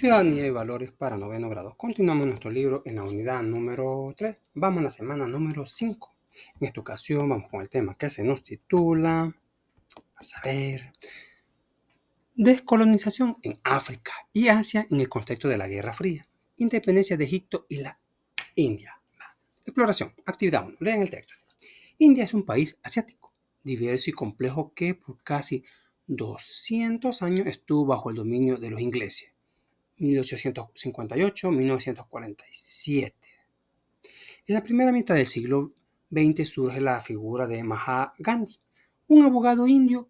Ciudadanía y valores para noveno grado. Continuamos nuestro libro en la unidad número 3. Vamos a la semana número 5. En esta ocasión vamos con el tema que se nos titula, a saber, descolonización en África y Asia en el contexto de la Guerra Fría, independencia de Egipto y la India. Exploración. Actividad 1. Lean el texto. India es un país asiático, diverso y complejo que por casi 200 años estuvo bajo el dominio de los ingleses. 1858-1947. En la primera mitad del siglo XX surge la figura de Mahatma Gandhi, un abogado indio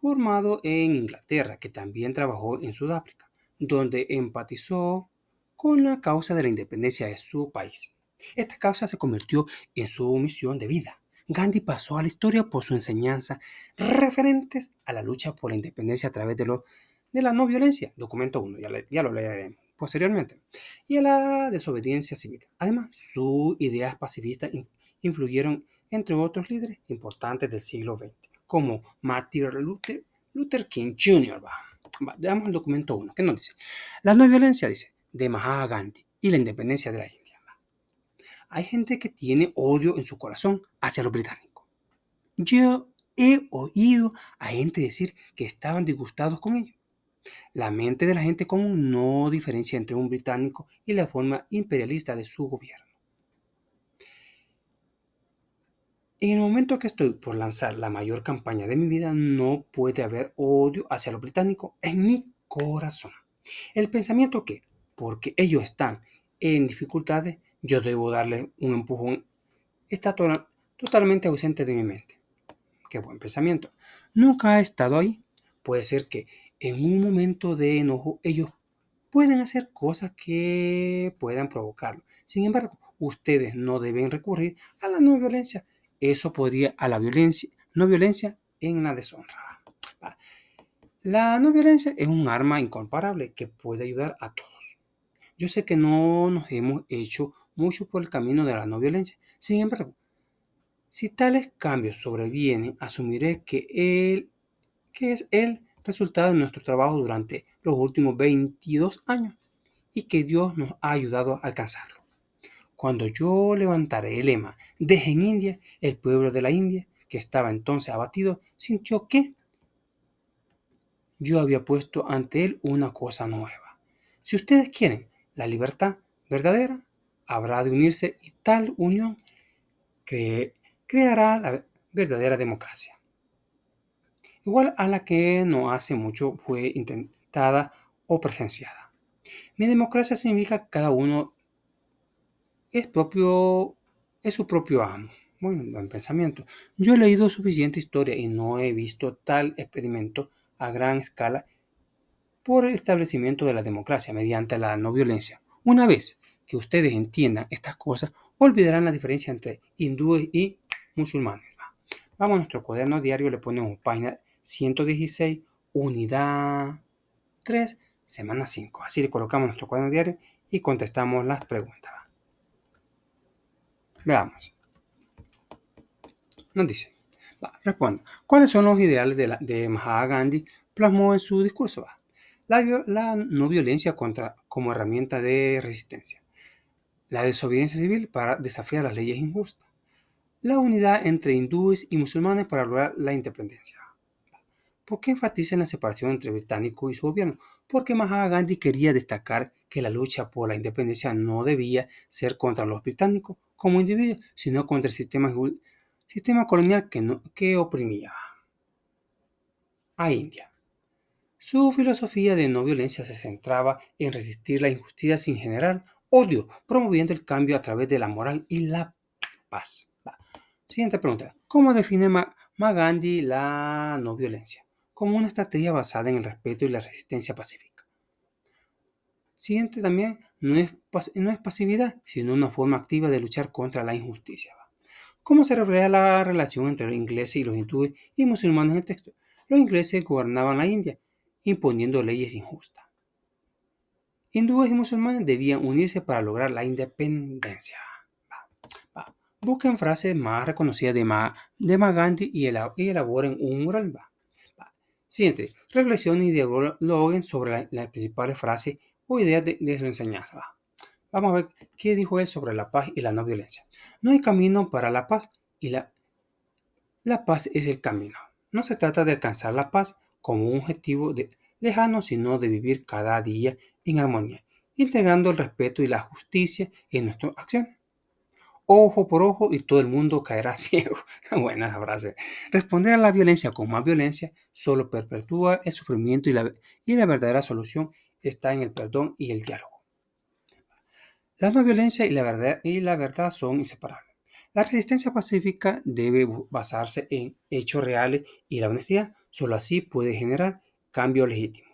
formado en Inglaterra que también trabajó en Sudáfrica, donde empatizó con la causa de la independencia de su país. Esta causa se convirtió en su misión de vida. Gandhi pasó a la historia por su enseñanza referentes a la lucha por la independencia a través de la no violencia, documento 1, ya lo leeremos posteriormente, y a la desobediencia civil. Además, sus ideas pacifistas influyeron entre otros líderes importantes del siglo XX, como Martin Luther King Jr. Veamos el documento 1, que nos dice: la no violencia, dice, de Mahatma Gandhi y la independencia de la India. Hay gente que tiene odio en su corazón hacia los británicos. Yo he oído a gente decir que estaban disgustados con ellos. La mente de la gente común no diferencia entre un británico y la forma imperialista de su gobierno. En el momento que estoy por lanzar la mayor campaña de mi vida, no puede haber odio hacia los británicos en mi corazón. El pensamiento que, porque ellos están en dificultades, yo debo darles un empujón, está totalmente ausente de mi mente. Qué buen pensamiento. Nunca ha estado ahí. Puede ser que en un momento de enojo ellos pueden hacer cosas que puedan provocarlo. Sin embargo, ustedes no deben recurrir a la no violencia. Eso podría a la violencia, no violencia en la deshonra. La no violencia es un arma incomparable que puede ayudar a todos. Yo sé que no nos hemos hecho mucho por el camino de la no violencia. Sin embargo, si tales cambios sobrevienen, asumiré que es el resultado de nuestro trabajo durante los últimos 22 años y que Dios nos ha ayudado a alcanzarlo. Cuando yo levantaré el lema Dejen India, el pueblo de la India, que estaba entonces abatido, sintió que yo había puesto ante él una cosa nueva. Si ustedes quieren la libertad verdadera, habrá de unirse y tal unión creará la verdadera democracia. Igual a la que no hace mucho fue intentada o presenciada. Mi democracia significa que cada uno es su propio amo. Bueno, buen pensamiento. Yo he leído suficiente historia y no he visto tal experimento a gran escala por el establecimiento de la democracia mediante la no violencia. Una vez que ustedes entiendan estas cosas, olvidarán la diferencia entre hindúes y musulmanes. Vamos a nuestro cuaderno diario, le ponemos página 116, unidad 3, semana 5. Así le colocamos nuestro cuaderno diario y contestamos las preguntas. Veamos. Nos dice, responda, ¿cuáles son los ideales de Mahatma Gandhi plasmó en su discurso? La no violencia como herramienta de resistencia, la desobediencia civil para desafiar las leyes injustas, la unidad entre hindúes y musulmanes para lograr la independencia. ¿Por qué enfatiza en la separación entre británicos y su gobierno? Porque Mahatma Gandhi quería destacar que la lucha por la independencia no debía ser contra los británicos como individuos, sino contra el sistema colonial que oprimía a India. Su filosofía de no violencia se centraba en resistir la injusticia sin generar odio, promoviendo el cambio a través de la moral y la paz. Siguiente pregunta. ¿Cómo define Gandhi la no violencia? Como una estrategia basada en el respeto y la resistencia pacífica. Siguiente también, no es pasividad, sino una forma activa de luchar contra la injusticia. ¿Cómo se refleja la relación entre los ingleses y los hindúes y musulmanes en el texto? Los ingleses gobernaban la India, imponiendo leyes injustas. Hindúes y musulmanes debían unirse para lograr la independencia. Busquen frases más reconocidas de Mahatma Gandhi y elaboren un mural. Siguiente, reflexionen y dialoguen sobre las principales frases o ideas de su enseñanza. Vamos a ver qué dijo él sobre la paz y la no violencia. No hay camino para la paz y la paz es el camino. No se trata de alcanzar la paz como un objetivo lejano, sino de vivir cada día en armonía, integrando el respeto y la justicia en nuestras acciones. Ojo por ojo y todo el mundo caerá ciego. Buena esa frase. Responder a la violencia con más violencia solo perpetúa el sufrimiento y la verdadera solución está en el perdón y el diálogo. La no violencia y la verdad son inseparables. La resistencia pacífica debe basarse en hechos reales y la honestidad. Solo así puede generar cambio legítimo.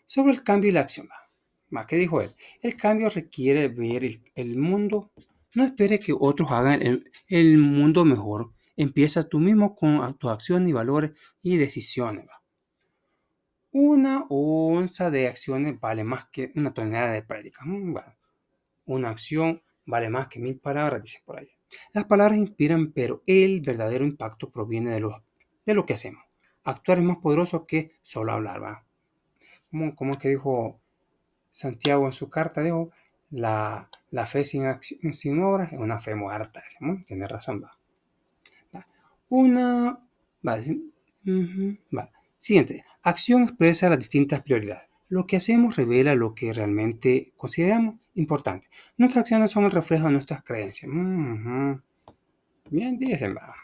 Sobre el cambio y la acción. ¿Qué dijo él? El cambio requiere ver el mundo. No espere que otros hagan el mundo mejor. Empieza tú mismo con tu acción y valores y decisiones. Una onza de acciones vale más que una tonelada de prácticas. Bueno, una acción vale más que 1000 palabras, dice por ahí. Las palabras inspiran, pero el verdadero impacto proviene de lo que hacemos. Actuar es más poderoso que solo hablar, ¿va? ¿Cómo es que dijo Santiago en su carta? Dijo, la fe sin obras es una fe muerta. Tiene razón, va. Va. Una, va, va. Siguiente, acción expresa las distintas prioridades. Lo que hacemos revela lo que realmente consideramos importante. Nuestras acciones son el reflejo de nuestras creencias. Bien, dicen, va.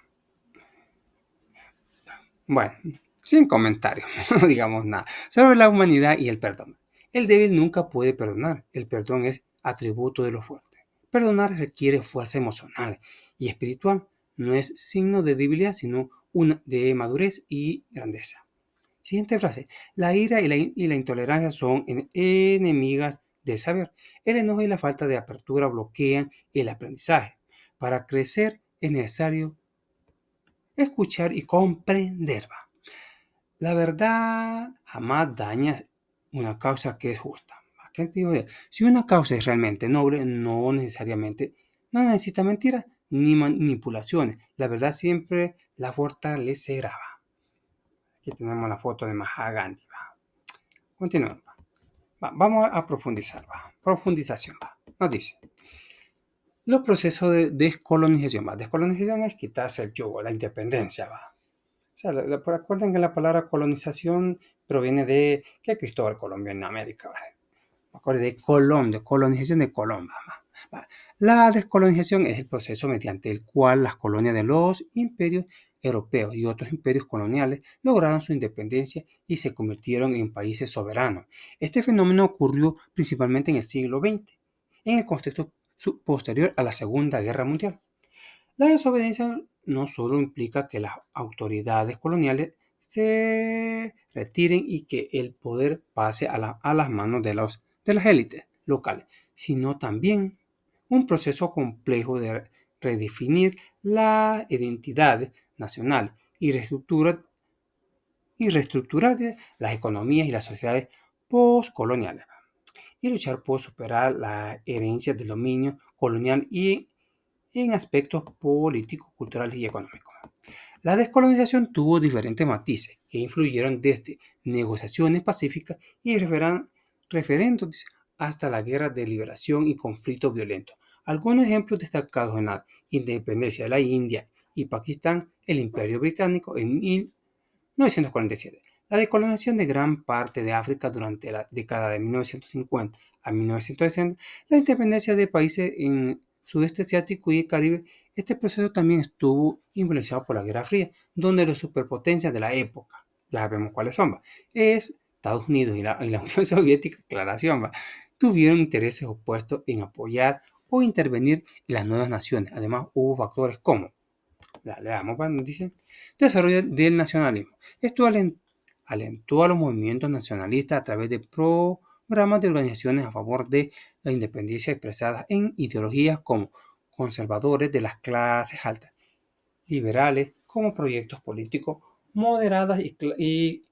Bueno, sin comentarios, no digamos nada. Sobre la humanidad y el perdón. El débil nunca puede perdonar. El perdón es atributo de lo fuerte. Perdonar requiere fuerza emocional y espiritual. No es signo de debilidad, sino de madurez y grandeza. Siguiente frase. La ira y la intolerancia son enemigas del saber. El enojo y la falta de apertura bloquean el aprendizaje. Para crecer es necesario escuchar y comprender. La verdad jamás daña una causa que es justa. ¿Qué te digo? Si una causa es realmente noble, no necesita mentiras ni manipulaciones. La verdad siempre la fortalecerá. Aquí tenemos la foto de Mahatma Gandhi. Continuamos. Vamos a profundizar. Profundización. Nos dice. Los procesos de descolonización. Descolonización es quitarse el yugo, la independencia. O sea, recuerden que la palabra colonización proviene de que Cristóbal Colón en América. Me acuerdo de Colón, de colonización de Colón. La descolonización es el proceso mediante el cual las colonias de los imperios europeos y otros imperios coloniales lograron su independencia y se convirtieron en países soberanos. Este fenómeno ocurrió principalmente en el siglo XX, en el contexto posterior a la Segunda Guerra Mundial. La desobediencia no solo implica que las autoridades coloniales se retiren y que el poder pase a las manos de las élites locales, sino también un proceso complejo de redefinir la identidad nacional y reestructurar las economías y las sociedades postcoloniales y luchar por superar la herencia del dominio colonial y en aspectos políticos, culturales y económicos. La descolonización tuvo diferentes matices que influyeron desde negociaciones pacíficas y referendos hasta la guerra de liberación y conflictos violentos. Algunos ejemplos destacados en la independencia de la India y Pakistán, el Imperio Británico en 1947, la decolonización de gran parte de África durante la década de 1950 a 1960, la independencia de países en sudeste asiático y el Caribe. Este proceso también estuvo influenciado por la Guerra Fría, donde las superpotencias de la época, ya sabemos cuáles son, es Estados Unidos y la Unión Soviética, aclaración, tuvieron intereses opuestos en apoyar o intervenir en las nuevas naciones. Además, hubo factores como leamos, dice, desarrollo del nacionalismo. Esto alentó a los movimientos nacionalistas a través de programas de organizaciones a favor de la independencia expresadas en ideologías como conservadores de las clases altas, liberales como proyectos políticos moderadas y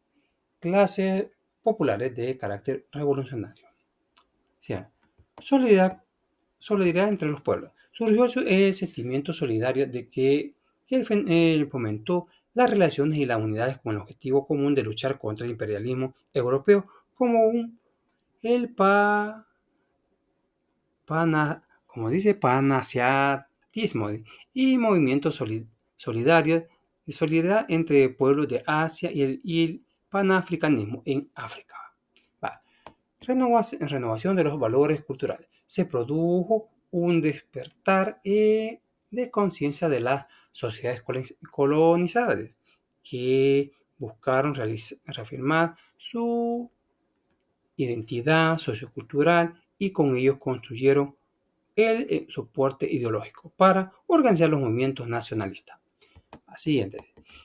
clases populares de carácter revolucionario. O sea, solidaridad entre los pueblos. Surgió el sentimiento solidario de que él fomentó las relaciones y las unidades con el objetivo común de luchar contra el imperialismo europeo como el como dice, panasiatismo y movimientos solidarios de solidaridad entre pueblos de Asia y el panafricanismo en África. Va. Renovación de los valores culturales. Se produjo un despertar de conciencia de las sociedades colonizadas que buscaron reafirmar su identidad sociocultural y con ello construyeron el soporte ideológico para organizar los movimientos nacionalistas. Así,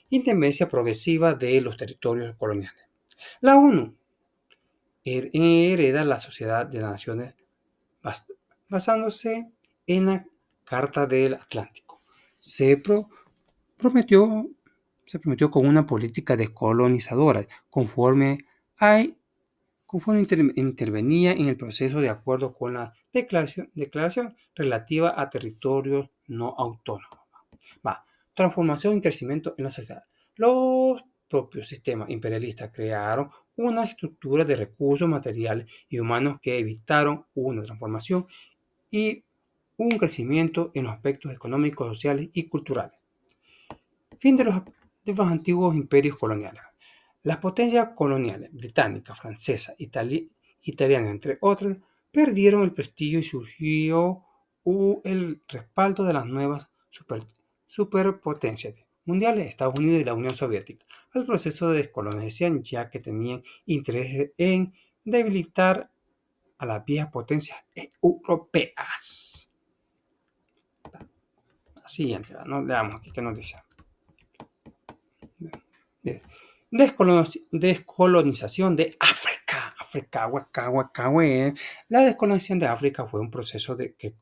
independencia progresiva de los territorios coloniales. La ONU hereda la Sociedad de las Naciones basándose en la Carta del Atlántico. Prometió, se prometió con una política descolonizadora conforme intervenía en el proceso de acuerdo con la declaración relativa a territorios no autónomos. Va. Transformación y crecimiento en la sociedad. Los propios sistemas imperialistas crearon una estructura de recursos materiales y humanos que evitaron una transformación y un crecimiento en los aspectos económicos, sociales y culturales. Fin de los antiguos imperios coloniales. Las potencias coloniales, británica, francesa, italiana, entre otras, perdieron el prestigio y surgió el respaldo de las nuevas superpotencias mundiales, Estados Unidos y la Unión Soviética, al proceso de descolonización, ya que tenían interés en debilitar a las viejas potencias europeas. Siguiente, ¿no? Leamos aquí qué nos dice. Descolonización de África. La descolonización de África fue un proceso que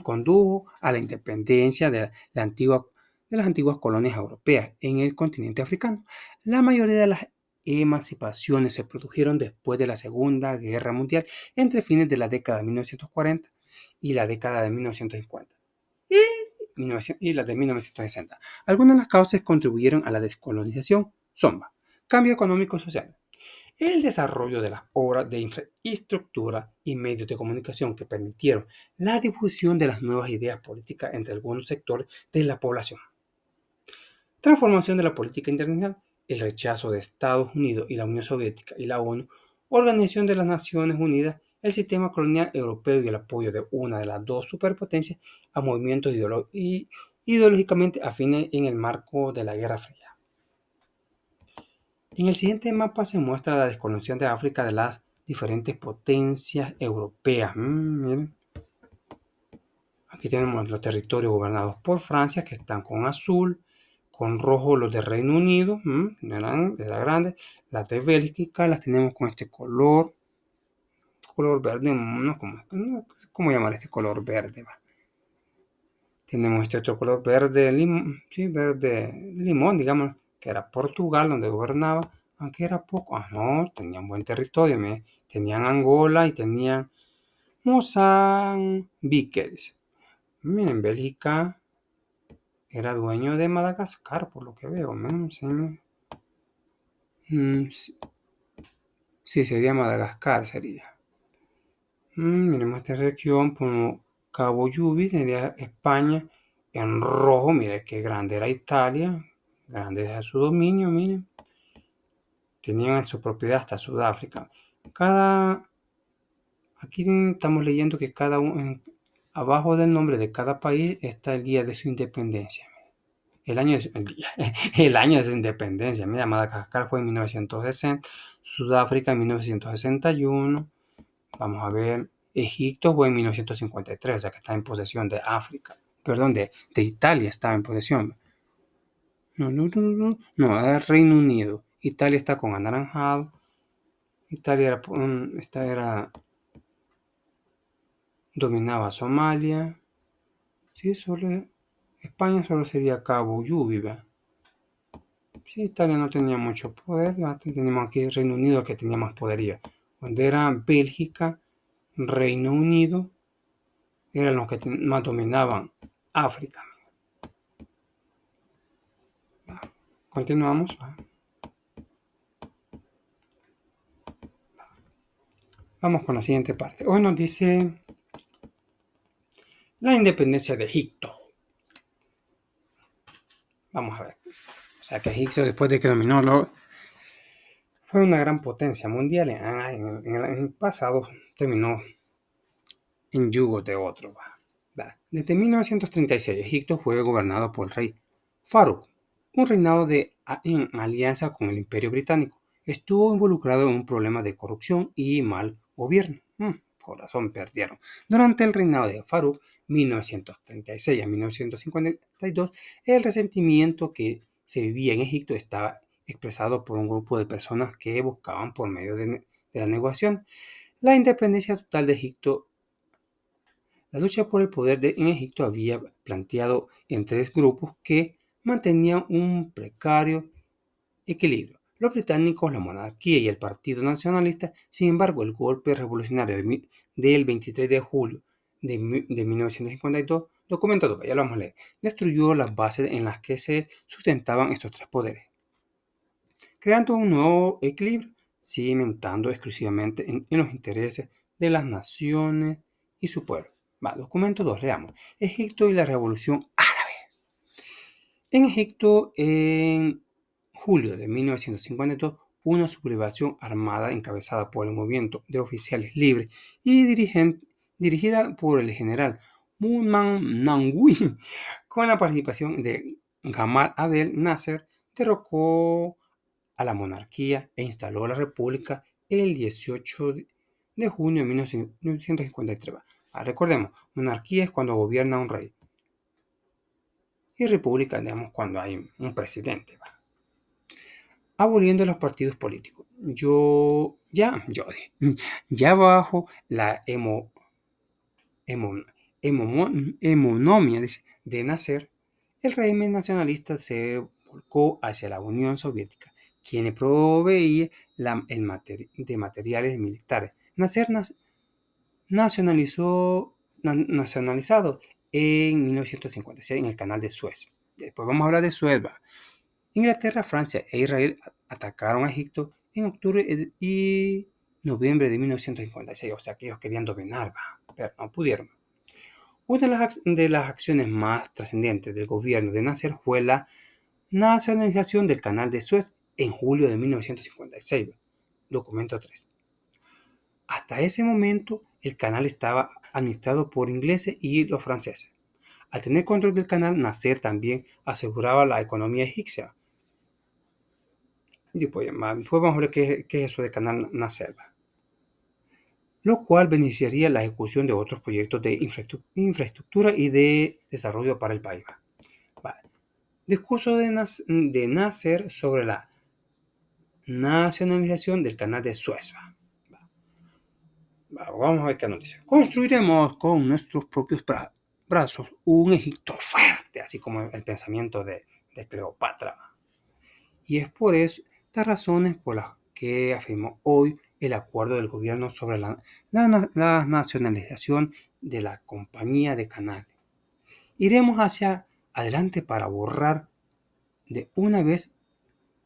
condujo a la independencia de las antiguas colonias europeas en el continente africano. La mayoría de las emancipaciones se produjeron después de la Segunda Guerra Mundial, entre fines de la década de 1940 y la década de 1950. Y las de 1960. Algunas de las causas que contribuyeron a la descolonización son cambio económico y social, el desarrollo de las obras de infraestructura y medios de comunicación que permitieron la difusión de las nuevas ideas políticas entre algunos sectores de la población, transformación de la política internacional, el rechazo de Estados Unidos y la Unión Soviética y la ONU, Organización de las Naciones Unidas, el sistema colonial europeo y el apoyo de una de las dos superpotencias a movimientos ideológicamente afines en el marco de la Guerra Fría. En el siguiente mapa se muestra la descolonización de África de las diferentes potencias europeas. Miren. Aquí tenemos los territorios gobernados por Francia, que están con azul, con rojo los de Reino Unido, de la grande, las de Bélgica las tenemos con este color verde, no, ¿cómo llamar este color verde? Va. Tenemos este otro color verde, verde limón, digamos, que era Portugal, donde gobernaba, aunque era poco, no, tenían buen territorio, tenían Angola y tenían Mozambique, dice. Miren, Bélgica era dueño de Madagascar, por lo que veo, sí, sería Madagascar, sería. Miremos esta región, como Cabo Yubi, sería España. En rojo, mire qué grande era Italia, grande era su dominio, miren. Tenían en su propiedad hasta Sudáfrica. Aquí estamos leyendo que abajo del nombre de cada país está el día de su independencia. El año de su independencia. Mira, Madagascar fue en 1960, Sudáfrica en 1961. Vamos a ver, Egipto fue en 1953, o sea que está en posesión de África. Perdón, de Italia estaba en posesión. No, es Reino Unido. Italia está con anaranjado. Italia dominaba Somalia. Sí, España solo sería Cabo Yubi, ¿verdad? Sí, Italia no tenía mucho poder. Tenemos aquí Reino Unido que tenía más poderío. Donde era Bélgica, Reino Unido, eran los que más dominaban África. Continuamos. Vamos con la siguiente parte. Hoy nos dice la independencia de Egipto. Vamos a ver. O sea que Egipto, después de que dominó, fue una gran potencia mundial. En el pasado terminó en yugo de otro. Desde 1936, Egipto fue gobernado por el rey Farouk, un reinado en alianza con el Imperio Británico. Estuvo involucrado en un problema de corrupción y mal gobierno. Corazón perdieron. Durante el reinado de Farouk, 1936 a 1952, el resentimiento que se vivía en Egipto estaba expresado por un grupo de personas que buscaban por medio de la negociación la independencia total de Egipto. La lucha por el poder en Egipto había planteado en tres grupos que mantenían un precario equilibrio: los británicos, la monarquía y el Partido Nacionalista. Sin embargo, el golpe revolucionario del 23 de julio de 1952, documentado, ya lo vamos a leer, destruyó las bases en las que se sustentaban estos tres poderes, creando un nuevo equilibrio, cimentando exclusivamente en los intereses de las naciones y su pueblo. Documento 2, leamos. Egipto y la Revolución Árabe. En Egipto, en julio de 1952, una sublevación armada encabezada por el movimiento de oficiales libres y dirigida por el general Muhammad Nangui, con la participación de Gamal Abdel Nasser, derrocó a la monarquía e instaló la república el 18 de junio de 1953. Recordemos, monarquía es cuando gobierna un rey y república, digamos, cuando hay un presidente. Aboliendo los partidos políticos. Ya bajo la hegemonía de Nasser, el régimen nacionalista se volcó hacia la Unión Soviética, quien proveía de materiales militares. Nasser nacionalizado en 1956 en el canal de Suez. Después vamos a hablar de Suez. Inglaterra, Francia e Israel atacaron a Egipto en octubre y noviembre de 1956. O sea que ellos querían dominar, pero no pudieron. Una de las acciones más trascendentes del gobierno de Nasser fue la nacionalización del canal de Suez en julio de 1956. Documento 3. Hasta ese momento, el canal estaba administrado por ingleses y los franceses. Al tener control del canal, Nasser también aseguraba la economía egipcia. Y después vamos a ver qué es eso de canal Nasser, lo cual beneficiaría la ejecución de otros proyectos de infraestructura y de desarrollo para el país. Discurso de Nasser sobre la nacionalización del canal de Suez. Vamos a ver qué nos dice. Construiremos con nuestros propios brazos un Egipto fuerte, así como el pensamiento de Cleopatra. Y es por estas razones por las que afirmó hoy el acuerdo del gobierno sobre la nacionalización de la compañía de canales. Iremos hacia adelante para borrar de una vez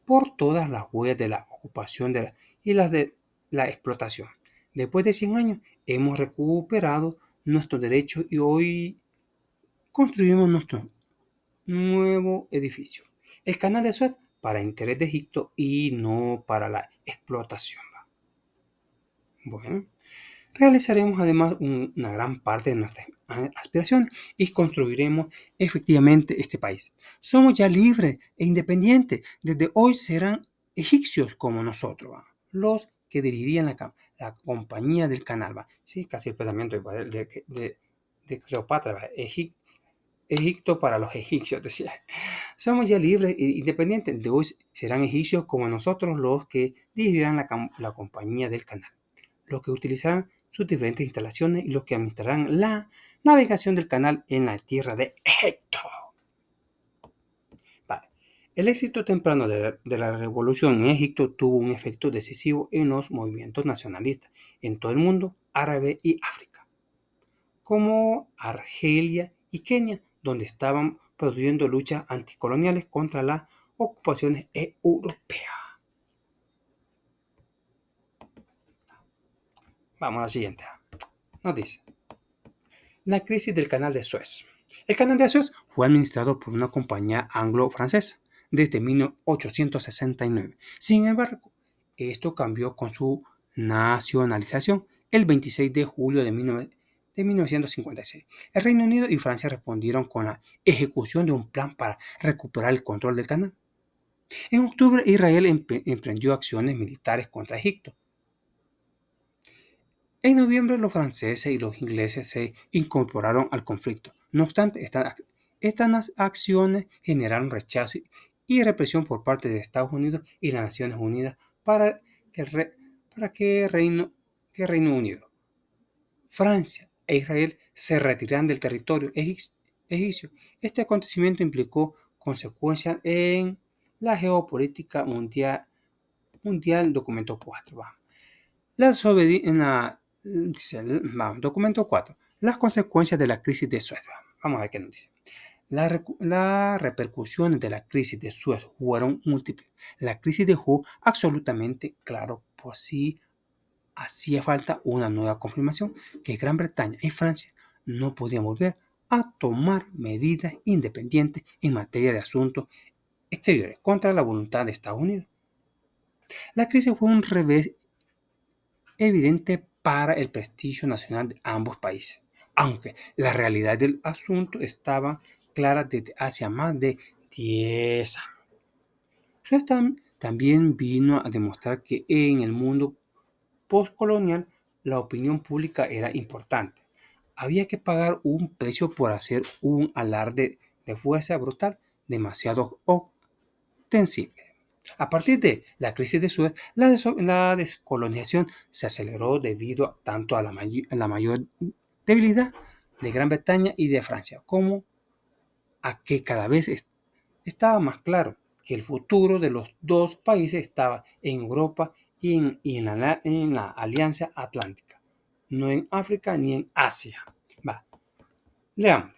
por todas las huellas de la ocupación y las de la explotación. Después de 100 años hemos recuperado nuestros derechos y hoy construimos nuestro nuevo edificio. El canal de Suez para interés de Egipto y no para la explotación. Bueno, realizaremos además una gran parte de nuestra aspiración y construiremos efectivamente este país. Somos ya libres e independientes. Desde hoy serán egipcios como nosotros, los que dirigirían la compañía del canal. Sí, casi el pensamiento de Cleopatra. Egipto para los egipcios, decía. Somos ya libres e independientes. De hoy serán egipcios como nosotros los que dirigirán la compañía del canal, los que utilizarán sus diferentes instalaciones y los que administrarán la navegación del canal en la tierra de Egipto. El éxito temprano de la revolución en Egipto tuvo un efecto decisivo en los movimientos nacionalistas en todo el mundo árabe y África, como Argelia y Kenia, donde estaban produciendo luchas anticoloniales contra la ocupaciones europeas. Vamos a la siguiente noticia. La crisis del Canal de Suez. El Canal de Suez fue administrado por una compañía anglo-francesa desde 1869. Sin embargo, esto cambió con su nacionalización el 26 de julio de 1956. El Reino Unido y Francia respondieron con la ejecución de un plan para recuperar el control del canal. En octubre, Israel emprendió acciones militares contra Egipto. En noviembre, los franceses y los ingleses se incorporaron al conflicto. No obstante, estas acciones generaron rechazo y represión por parte de Estados Unidos y las Naciones Unidas para que Reino Unido, Francia e Israel se retiraran del territorio egipcio. Este acontecimiento implicó consecuencias en la geopolítica mundial. Documento 4. Documento 4. Las consecuencias de la crisis de Suez. Vamos a ver qué nos dice. Las repercusiones de la crisis de Suez fueron múltiples. La crisis dejó absolutamente claro por si hacía falta una nueva confirmación que Gran Bretaña y Francia no podían volver a tomar medidas independientes en materia de asuntos exteriores contra la voluntad de Estados Unidos. La crisis fue un revés evidente para el prestigio nacional de ambos países, aunque la realidad del asunto estaba clara desde hace más de 10 años. Suez también vino a demostrar que en el mundo postcolonial la opinión pública era importante. Había que pagar un precio por hacer un alarde de fuerza brutal demasiado ostensible. A partir de la crisis de Suez, la descolonización se aceleró debido tanto a la mayor debilidad de Gran Bretaña y de Francia, como a que cada vez estaba más claro que el futuro de los dos países estaba en Europa y en la Alianza Atlántica, no en África ni en Asia. Leamos.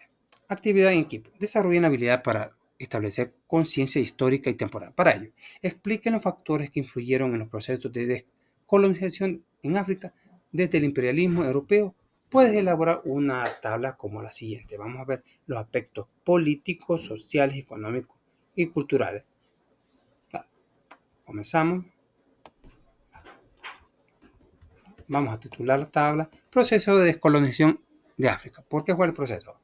Actividad en equipo. Desarrollen habilidad para establecer conciencia histórica y temporal. Para ello, expliquen los factores que influyeron en los procesos de descolonización en África desde el imperialismo europeo. Puedes elaborar una tabla como la siguiente. Vamos a ver los aspectos políticos, sociales, económicos y culturales. Comenzamos. Vamos a titular la tabla Proceso de descolonización de África. ¿Por qué fue el proceso?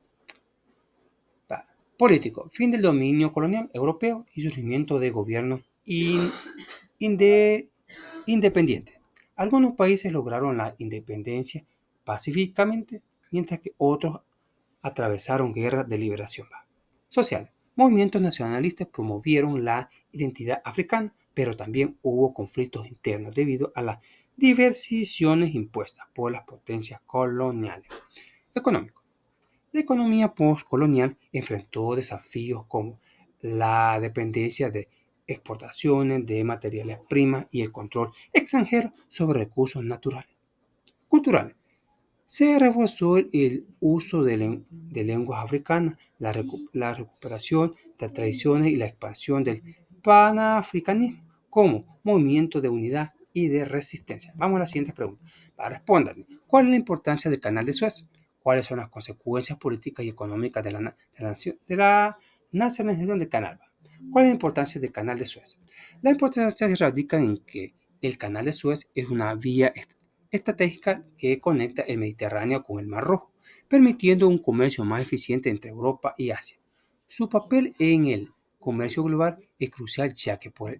Político. Fin del dominio colonial europeo y surgimiento de gobiernos independientes. Algunos países lograron la independencia pacíficamente, mientras que otros atravesaron guerras de liberación. Social. Movimientos nacionalistas promovieron la identidad africana, pero también hubo conflictos internos debido a las diversiciones impuestas por las potencias coloniales. Económico. La economía postcolonial enfrentó desafíos como la dependencia de exportaciones de materiales primas y el control extranjero sobre recursos naturales. Culturales. Se reforzó el uso de lenguas africanas, la recuperación de tradiciones y la expansión del panafricanismo como movimiento de unidad y de resistencia. Vamos a la siguiente pregunta. Para responder, ¿cuál es la importancia del Canal de Suez? ¿Cuáles son las consecuencias políticas y económicas de la nacionalización del canal? ¿Cuál es la importancia del Canal de Suez? La importancia radica en que el Canal de Suez es una vía estratégica que conecta el Mediterráneo con el Mar Rojo, permitiendo un comercio más eficiente entre Europa y Asia. Su papel en el comercio global es crucial ya que por él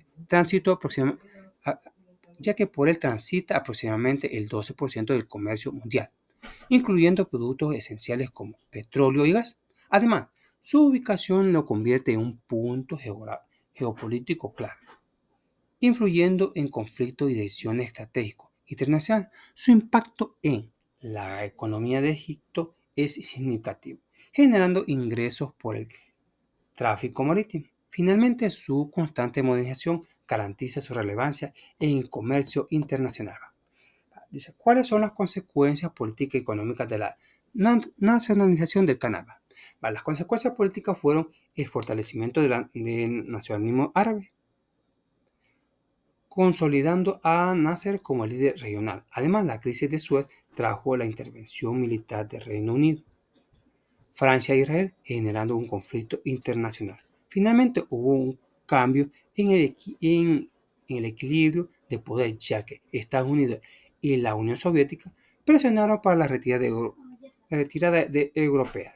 transita aproximadamente el 12% del comercio mundial, incluyendo productos esenciales como petróleo y gas. Además, su ubicación lo convierte en un punto geopolítico clave, influyendo en conflictos y decisiones estratégicos internacionales. Su impacto en la economía de Egipto es significativo, generando ingresos por el tráfico marítimo. Finalmente, su constante modernización garantiza su relevancia en el comercio internacional. Dice, ¿cuáles son las consecuencias políticas y económicas de la nacionalización del canal? Las consecuencias políticas fueron el fortalecimiento del nacionalismo árabe, consolidando a Nasser como líder regional. Además, la crisis de Suez trajo la intervención militar del Reino Unido, Francia e Israel, generando un conflicto internacional. Finalmente hubo un cambio en el equilibrio de poder, ya que Estados Unidos y la Unión Soviética presionaron para la retirada europea,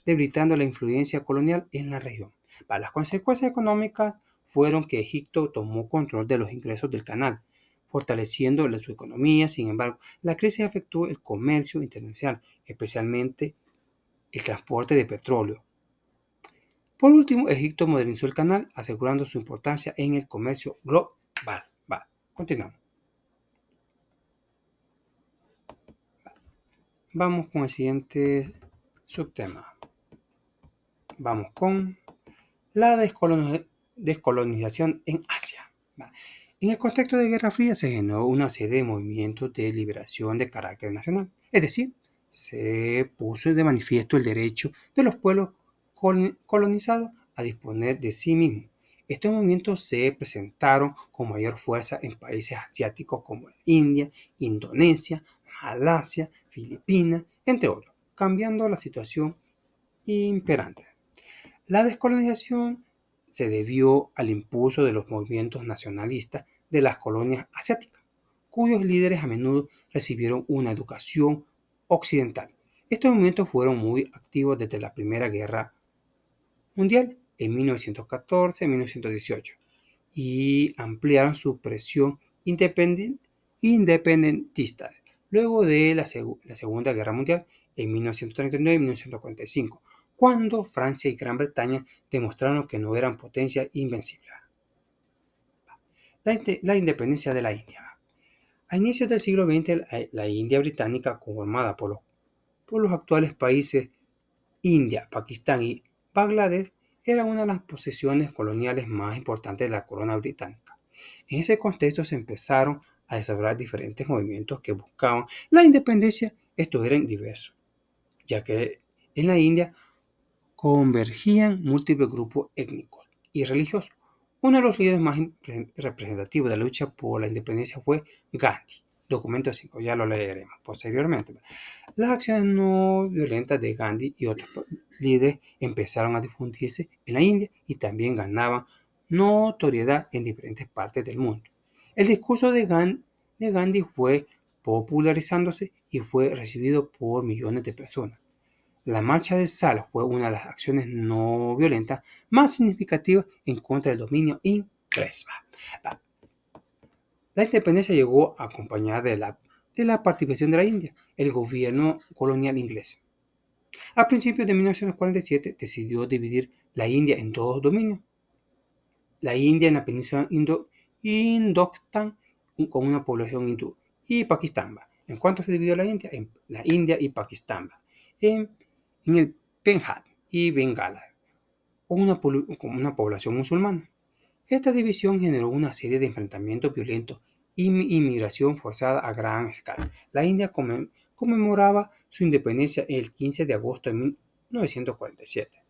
debilitando la influencia colonial en la región. Las consecuencias económicas fueron que Egipto tomó control de los ingresos del canal, fortaleciendo su economía. Sin embargo, la crisis afectó el comercio internacional, especialmente el transporte de petróleo. Por último, Egipto modernizó el canal, asegurando su importancia en el comercio global. Continuamos. Vamos con el siguiente subtema. Vamos con la descolonización en Asia. En el contexto de Guerra Fría se generó una serie de movimientos de liberación de carácter nacional, es decir, se puso de manifiesto el derecho de los pueblos colonizados a disponer de sí mismos. Estos movimientos se presentaron con mayor fuerza en países asiáticos como India, Indonesia, Malasia, Filipinas, entre otros, cambiando la situación imperante. La descolonización se debió al impulso de los movimientos nacionalistas de las colonias asiáticas, cuyos líderes a menudo recibieron una educación occidental. Estos movimientos fueron muy activos desde la Primera Guerra Mundial en 1914-1918 y ampliaron su presión independentista luego de la Segunda Guerra Mundial en 1939 y 1945, cuando Francia y Gran Bretaña demostraron que no eran potencias invencibles. La independencia de la India. A inicios del siglo XX, la India británica, conformada por los actuales países India, Pakistán y Bangladesh, era una de las posesiones coloniales más importantes de la corona británica. En ese contexto se empezaron a desarrollar diferentes movimientos que buscaban la independencia. Estos eran diversos, ya que en la India convergían múltiples grupos étnicos y religiosos. Uno de los líderes más representativos de la lucha por la independencia fue Gandhi. Documento 5, ya lo leeremos posteriormente. Las acciones no violentas de Gandhi y otros líderes empezaron a difundirse en la India y también ganaban notoriedad en diferentes partes del mundo. El discurso de Gandhi fue popularizándose y fue recibido por millones de personas. La Marcha de Sal fue una de las acciones no violentas más significativas en contra del dominio inglés. La independencia llegó acompañada de la participación de la India, el gobierno colonial inglés. A principios de 1947 decidió dividir la India en dos dominios. La India en la península Indoctán con una población hindú y Pakistán. ¿En cuánto se dividió la India? En la India y Pakistán. En el Punjab y Bengala, con una población musulmana. Esta división generó una serie de enfrentamientos violentos y inmigración forzada a gran escala. La India conmemoraba su independencia el 15 de agosto de 1947.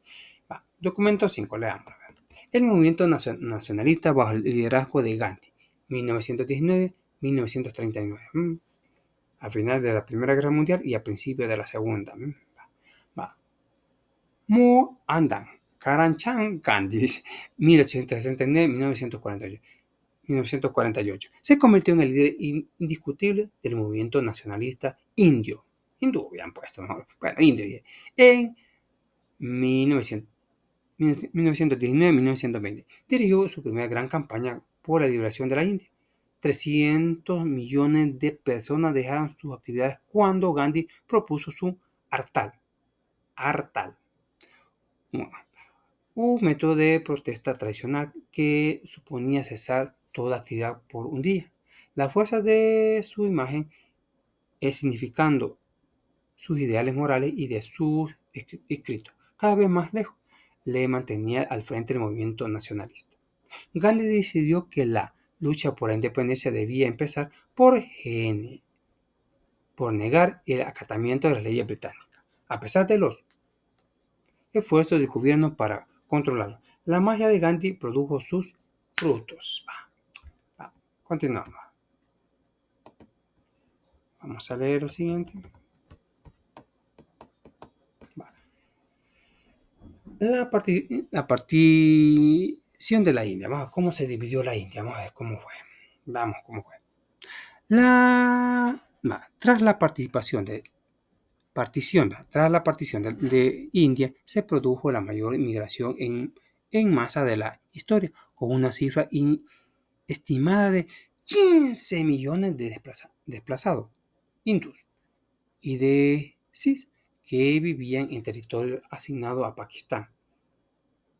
Documento 5, leamos. El movimiento nacionalista bajo el liderazgo de Gandhi, 1919-1939. A final de la Primera Guerra Mundial y a principios de la Segunda. Mohandas Karamchand Gandhi, 1869-1948, se convirtió en el líder indiscutible del movimiento nacionalista indio. Hindú habían puesto, ¿no? Bueno, indio. En 1919-1920 dirigió su primera gran campaña por la liberación de la India. 300 millones de personas dejaron sus actividades cuando Gandhi propuso su Hartal, un método de protesta tradicional que suponía cesar toda actividad por un día. La fuerza de su imagen, significando sus ideales morales y de sus escritos, cada vez más lejos, le mantenía al frente del movimiento nacionalista. Gandhi decidió que la lucha por la independencia debía empezar por negar el acatamiento de las leyes británicas. A pesar de los esfuerzos del gobierno para controlarlo. La magia de Gandhi produjo sus frutos. Continuamos. Vamos a leer lo siguiente. La partición de la India. Vamos a ver cómo se dividió la India. Vamos a ver cómo fue. Vamos, cómo fue. Tras la partición de India, se produjo la mayor inmigración en masa de la historia, con una cifra estimada de 15 millones de desplazados hindús y de Sikhs que vivían en territorio asignado a Pakistán.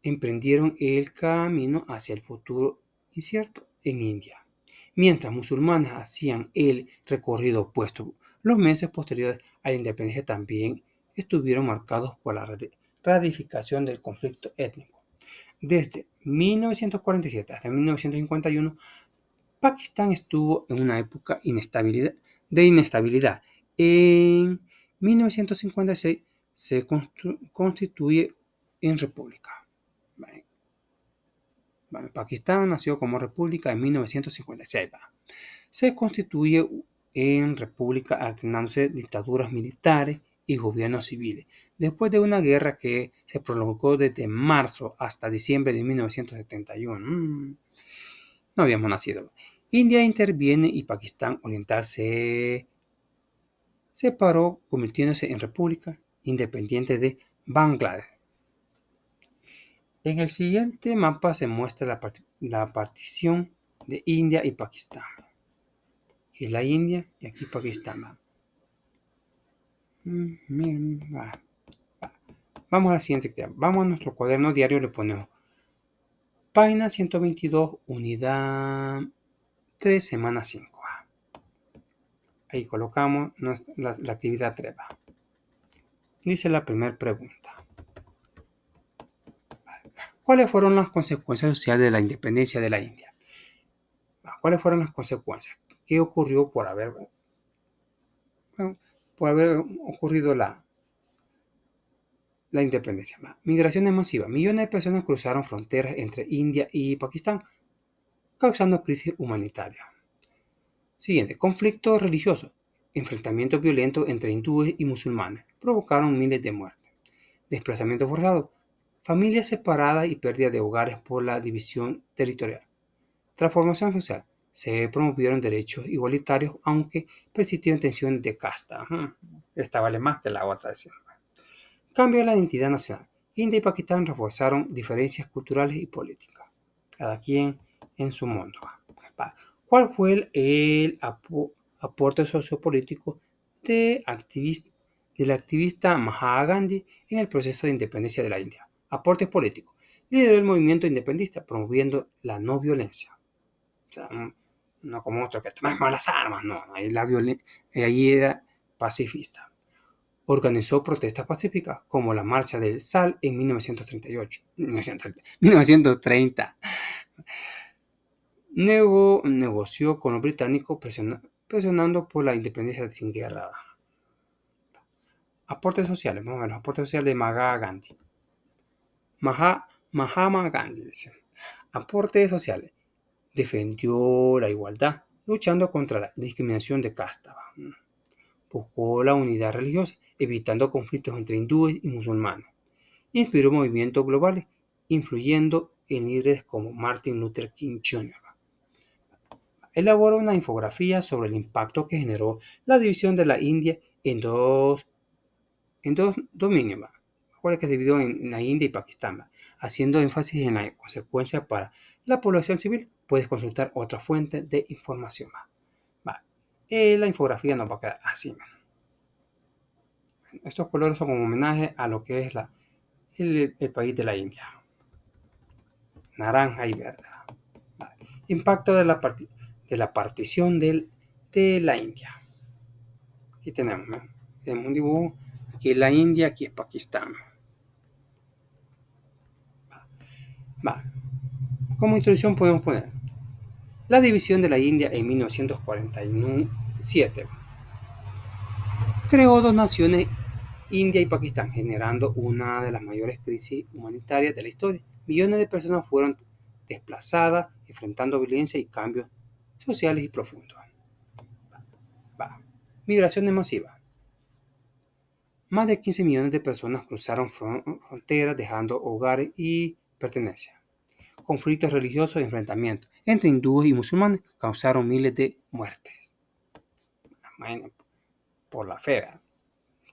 Emprendieron el camino hacia el futuro incierto en India, mientras musulmanes hacían el recorrido opuesto. Los meses posteriores a la independencia también estuvieron marcados por la ratificación del conflicto étnico. Desde 1947 hasta 1951, Pakistán estuvo en una época de inestabilidad. En 1956 se constituye en república. Pakistán nació como república en 1956. Se constituye en república alternándose dictaduras militares y gobiernos civiles. Después de una guerra que se prolongó desde marzo hasta diciembre de 1971. No habíamos nacido. India interviene y Pakistán Oriental se separó, convirtiéndose en república independiente de Bangladesh. En el siguiente mapa se muestra la partición de India y Pakistán. Aquí es la India y aquí Pakistán. Vamos a la siguiente actividad. Vamos a nuestro cuaderno diario, le ponemos página 122, unidad 3, semana 5. Ahí colocamos la actividad 3. Dice la primera pregunta. ¿Cuáles fueron las consecuencias sociales de la independencia de la India? ¿Cuáles fueron las consecuencias? ¿Qué ocurrió por haber ocurrido la independencia? Migraciones masivas. Millones de personas cruzaron fronteras entre India y Pakistán, causando crisis humanitaria. Siguiente, conflictos religiosos. Enfrentamientos violentos entre hindúes y musulmanes provocaron miles de muertes. Desplazamiento forzado. Familias separadas y pérdida de hogares por la división territorial. Transformación social. Se promovieron derechos igualitarios, aunque persistieron tensiones de casta. Esta vale más que la otra. Cambio de la identidad nacional. India y Pakistán reforzaron diferencias culturales y políticas, cada quien en su mundo. ¿Cuál fue el aporte sociopolítico del activista Mahatma Gandhi en el proceso de independencia de la India? Aportes políticos. Lideró el movimiento independentista promoviendo la no violencia. O sea, no como otro que tomamos las armas, no, ahí era pacifista. Organizó protestas pacíficas como la Marcha del Sal en 1930. Negoció con los británicos presionando por la independencia sin guerra. Aportes sociales, vamos a ver los aportes sociales de Mahatma Gandhi. Mahatma Gandhi dice: aportes sociales. Defendió la igualdad, luchando contra la discriminación de casta. Buscó la unidad religiosa, evitando conflictos entre hindúes y musulmanes. Inspiró movimientos globales, influyendo en líderes como Martin Luther King Jr. Elaboró una infografía sobre el impacto que generó la división de la India en dos dominios. Recuerda que se dividió en la India y Pakistán, haciendo énfasis en la consecuencia para la población civil. Puedes consultar otra fuente de información. La infografía nos va a quedar así. Estos colores son como homenaje a lo que es el país de la India. Naranja y verde. Impacto de la partición de la India. Aquí tenemos un dibujo. Aquí es la India, aquí es Pakistán. Como introducción podemos poner la división de la India en 1947. Creó dos naciones India y Pakistán, generando una de las mayores crisis humanitarias de la historia. Millones de personas fueron desplazadas, enfrentando violencia y cambios sociales y profundos. Va. Migraciones masivas. Más de 15 millones de personas cruzaron fronteras dejando hogares y pertenencias. Conflictos religiosos y enfrentamientos entre hindúes y musulmanes causaron miles de muertes. Por la fe,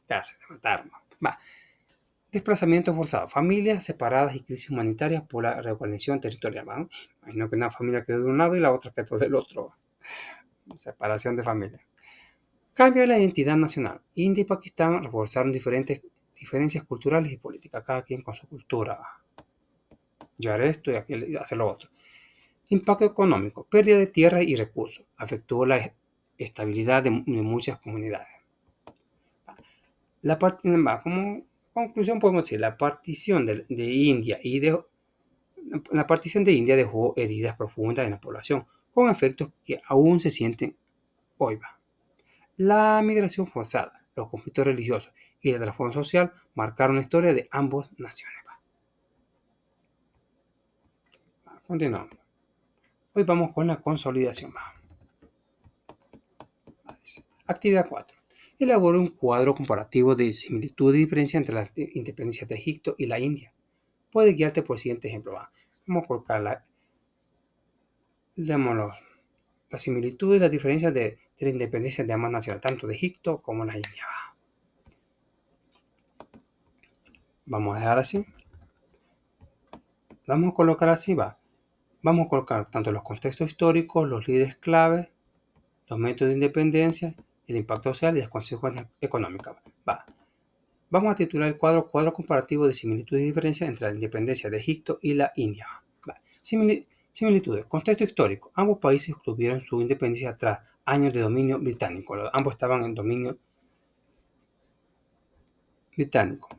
casi de matarnos. Va. Desplazamiento forzado, familias separadas y crisis humanitarias por la reorganización territorial. ¿No? Imagino que una familia quedó de un lado y la otra quedó del otro. Separación de familias. Cambio de la identidad nacional. India y Pakistán reforzaron diferencias culturales y políticas, cada quien con su cultura. Yo haré esto y aquel hace lo otro. Impacto económico. Pérdida de tierra y recursos. Afectó la estabilidad de muchas comunidades. Como conclusión podemos decir, la partición de India la partición de India dejó heridas profundas en la población, con efectos que aún se sienten hoy. La migración forzada, los conflictos religiosos y la transformación social marcaron la historia de ambas naciones. Continuamos. Hoy vamos con la consolidación. Actividad 4. Elabora un cuadro comparativo de similitud y diferencia entre las independencias de Egipto y la India. Puedes guiarte por el siguiente ejemplo. Vamos a colocar las similitudes y las diferencias de la independencia de ambas naciones, tanto de Egipto como la India. Vamos a dejar así. Vamos a colocar así, Vamos a colocar tanto los contextos históricos, los líderes claves, los métodos de independencia, el impacto social y las consecuencias económicas. Vamos a titular el cuadro comparativo de similitudes y diferencias entre la independencia de Egipto y la India. Similitudes. Contexto histórico. Ambos países obtuvieron su independencia tras años de dominio británico. Ambos estaban en dominio británico.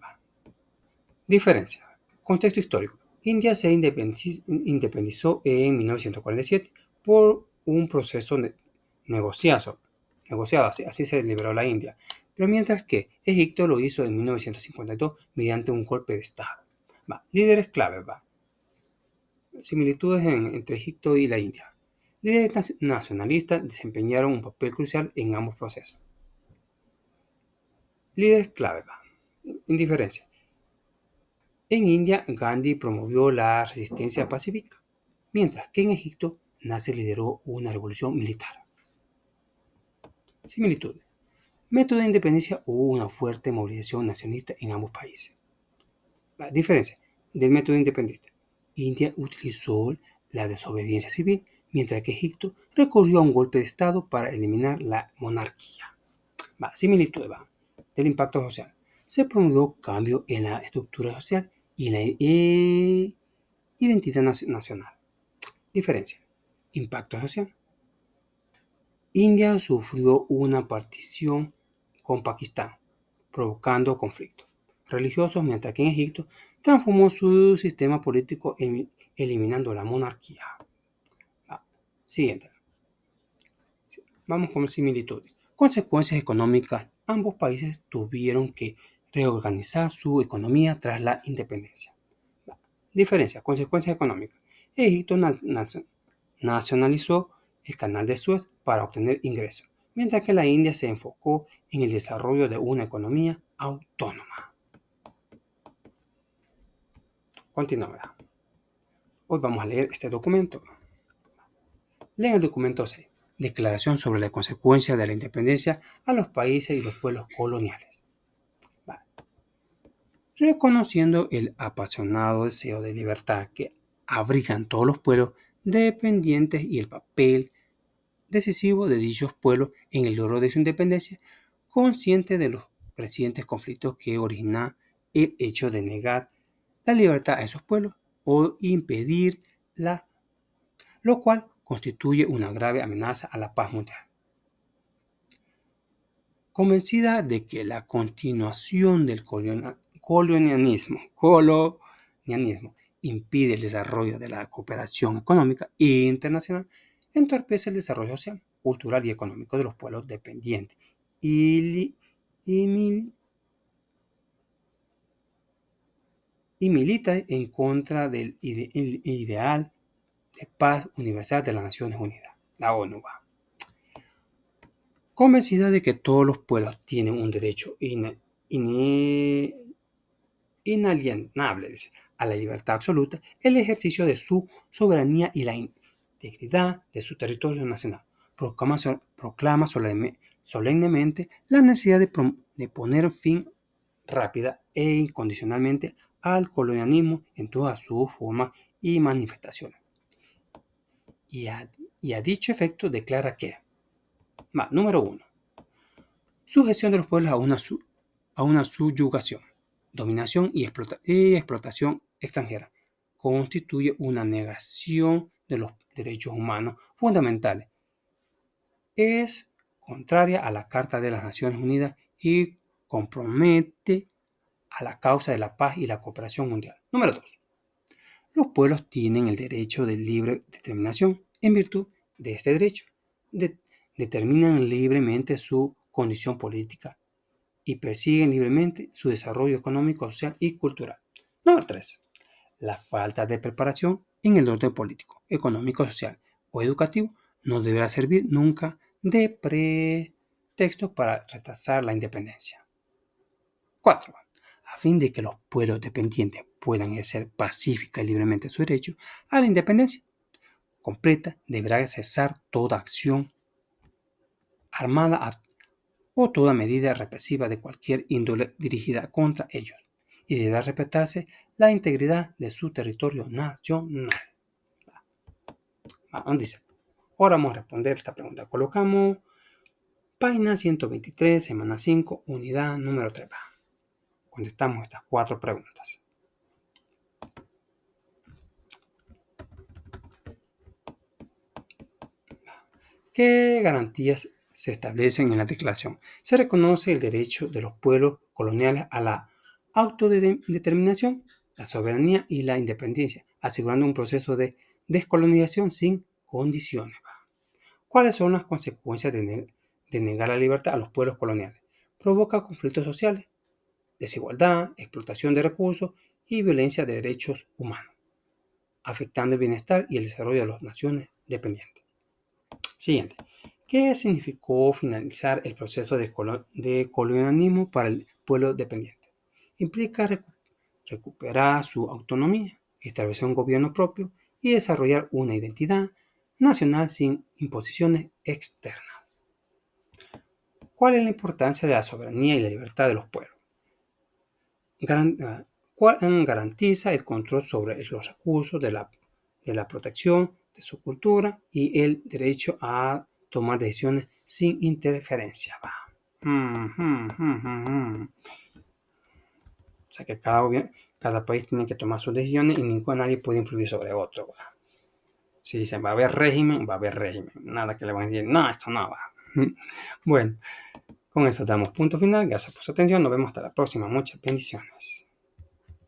Diferencia. Contexto histórico. India se independizó en 1947 por un proceso negociado, así se liberó la India, pero mientras que Egipto lo hizo en 1952 mediante un golpe de Estado. Líderes claves. Similitudes entre Egipto y la India. Líderes nacionalistas desempeñaron un papel crucial en ambos procesos. Líderes clave. Indiferencia. En India, Gandhi promovió la resistencia pacífica, mientras que en Egipto, Nasser lideró una revolución militar. Similitudes. Método de independencia, hubo una fuerte movilización nacionalista en ambos países. La diferencia del método independentista. India utilizó la desobediencia civil, mientras que Egipto recurrió a un golpe de Estado para eliminar la monarquía. Similitud del impacto social. Se promovió cambio en la estructura social y en la identidad nacional. Diferencia. Impacto social. India sufrió una partición con Pakistán, provocando conflictos religiosos, mientras que en Egipto transformó su sistema político eliminando la monarquía. Siguiente. Vamos con similitudes. Consecuencias económicas. Ambos países tuvieron que reorganizar su economía tras la independencia. Diferencia. Consecuencias económicas. Egipto nacionalizó el canal de Suez para obtener ingresos, mientras que la India se enfocó en el desarrollo de una economía autónoma. Continuamos. Hoy vamos a leer este documento. Leen el documento 6. Declaración sobre la consecuencia de la independencia a los países y los pueblos coloniales. Reconociendo el apasionado deseo de libertad que abrigan todos los pueblos dependientes y el papel decisivo de dichos pueblos en el logro de su independencia, consciente de los recientes conflictos que origina el hecho de negar la libertad a esos pueblos o impedirla, lo cual constituye una grave amenaza a la paz mundial. Convencida de que la continuación del colonialismo impide el desarrollo de la cooperación económica internacional, entorpece el desarrollo social, cultural y económico de los pueblos dependientes y y milita en contra del ideal de paz universal de las Naciones Unidas, la ONU. Convencida de que todos los pueblos tienen un derecho inalienable, dice, a la libertad absoluta, el ejercicio de su soberanía y la integridad de su territorio nacional. Proclama solemnemente la necesidad de poner fin rápida e incondicionalmente al colonialismo en todas sus formas y manifestaciones. Y a dicho efecto declara que, número 1, sujeción de los pueblos a una subyugación, dominación y explotación extranjera constituye una negación de los derechos humanos fundamentales. Es contraria a la Carta de las Naciones Unidas y compromete a la causa de la paz y la cooperación mundial. Número 2. Los pueblos tienen el derecho de libre determinación. En virtud de este derecho, determinan libremente su condición política y persiguen libremente su desarrollo económico, social y cultural. Número 3. La falta de preparación en el orden político, económico, social o educativo no deberá servir nunca de pretexto para retrasar la independencia. 4. A fin de que los pueblos dependientes puedan ejercer pacífica y libremente su derecho a la independencia completa, deberá cesar toda acción armada o toda medida represiva de cualquier índole dirigida contra ellos, y deberá respetarse la integridad de su territorio nacional. Dice, ahora vamos a responder esta pregunta. Colocamos página 123, semana 5, unidad número 3. Contestamos estas 4 preguntas. ¿Qué garantías se establecen en la declaración? Se reconoce el derecho de los pueblos coloniales a la autodeterminación, la soberanía y la independencia, asegurando un proceso de descolonización sin condiciones. ¿Cuáles son las consecuencias de negar la libertad a los pueblos coloniales? Provoca conflictos sociales, desigualdad, explotación de recursos y violencia de derechos humanos, afectando el bienestar y el desarrollo de las naciones dependientes. Siguiente. ¿Qué significó finalizar el proceso de colonialismo para el pueblo dependiente? Implica recuperar su autonomía, establecer un gobierno propio y desarrollar una identidad nacional sin imposiciones externas. ¿Cuál es la importancia de la soberanía y la libertad de los pueblos? Garantiza el control sobre los recursos de la protección de su cultura y el derecho a tomar decisiones sin interferencia. O sea que cada país tiene que tomar sus decisiones y nadie puede influir sobre otro. Si dicen va a haber régimen, va a haber régimen. Nada que le van a decir, no, esto no va. Bueno, con eso damos punto final. Gracias por su atención. Nos vemos hasta la próxima. Muchas bendiciones.